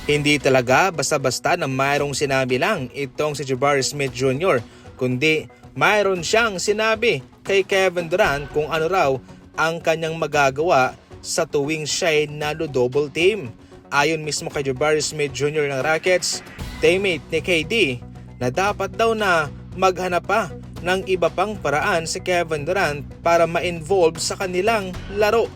Hindi talaga basta-basta na mayroong sinabi lang itong si Jabari Smith Jr. kundi mayroon siyang sinabi kay Kevin Durant kung ano raw ang kanyang magagawa sa tuwing siya'y nalo-double team. Ayon mismo kay Jabari Smith Jr. ng Rockets, teammate ni KD, na dapat daw na maghanap pa ng iba pang paraan si Kevin Durant para ma-involve sa kanilang laro.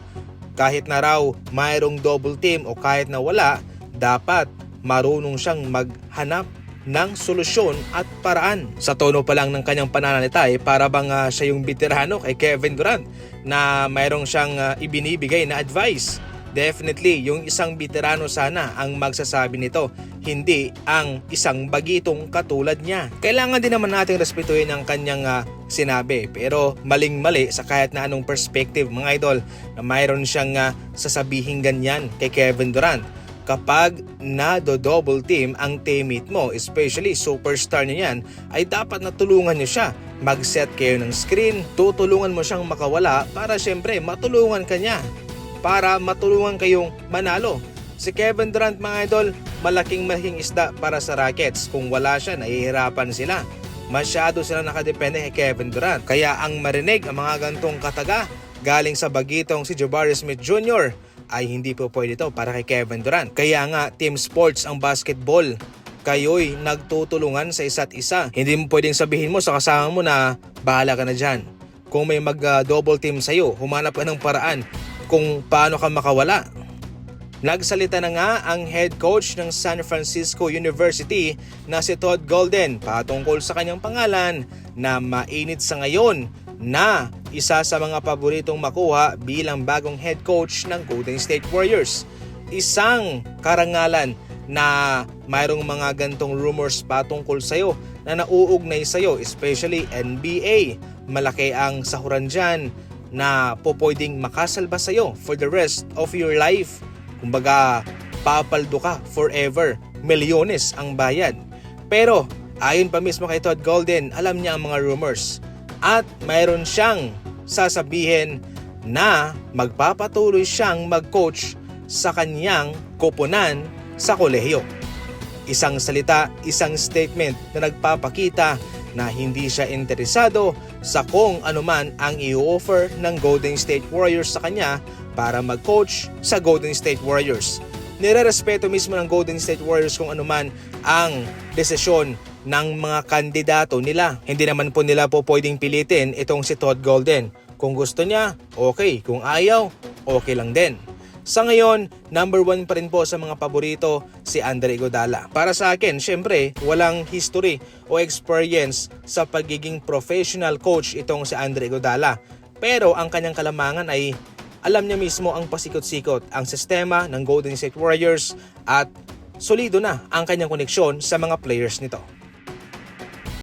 Kahit na raw mayroong double team o kahit na wala, dapat marunong siyang maghanap ng solusyon at paraan. Sa tono pa lang ng kanyang pananalita para bang siya yung veterano kay Kevin Durant na mayroong siyang ibinibigay na advice. Definitely, yung isang veterano sana ang magsasabi nito, hindi ang isang bagitong katulad niya. Kailangan din naman nating respetuhin ang kanyang sinabi, pero maling-mali sa kahit na anong perspective mga idol na mayroon siyang sasabihin ganyan kay Kevin Durant. Kapag na-double team ang teammate mo, especially superstar niya yan, ay dapat natulungan niyo siya. Mag-set kayo ng screen, tutulungan mo siyang makawala para syempre matulungan ka niya, para matulungan kayong manalo. Si Kevin Durant mga idol, malaking isda para sa Rockets. Kung wala siya, nahihirapan sila. Masyado sila nakadepende kay Kevin Durant. Kaya ang marinig ang mga gantong kataga galing sa bagitong si Jabari Smith Jr. ay hindi po pwede ito para kay Kevin Durant. Kaya nga, team sports ang basketball. Kayo'y nagtutulungan sa isa't isa. Hindi mo pwedeng sabihin mo sa kasama mo na bahala ka na dyan. Kung may mag-double team sa'yo, humanap ka ng paraan kung paano ka makawala. Nagsalita na nga ang head coach ng San Francisco University na si Todd Golden patungkol sa kanyang pangalan na mainit sa ngayon na isa sa mga paboritong makuha bilang bagong head coach ng Golden State Warriors. Isang karangalan na mayroong mga gantong rumors patungkol sa'yo na nauugnay sa'yo, especially NBA. Malaki ang sahuran dyan na pwedeng makasalba sa'yo for the rest of your life. Kumbaga, papaldo ka forever. Milyones ang bayad. Pero ayon pa mismo kay Todd Golden, alam niya ang mga rumors. At mayroon siyang sasabihin na magpapatuloy siyang mag-coach sa kanyang koponan sa kolehiyo. Isang salita, isang statement na nagpapakita na hindi siya interesado sa kung anuman ang i-offer ng Golden State Warriors sa kanya para mag-coach sa Golden State Warriors. Nirerespeto mismo ng Golden State Warriors kung anuman ang desisyon ng mga kandidato nila. Hindi naman po nila po pwedeng pilitin itong si Todd Golden. Kung gusto niya, okay. Kung ayaw, okay lang din. Sa ngayon, number 1 pa rin po sa mga paborito si Andre Iguodala. Para sa akin, syempre, walang history o experience sa pagiging professional coach itong si Andre Iguodala. Pero ang kanyang kalamangan ay alam niya mismo ang pasikot-sikot, ang sistema ng Golden State Warriors at solido na ang kanyang koneksyon sa mga players nito.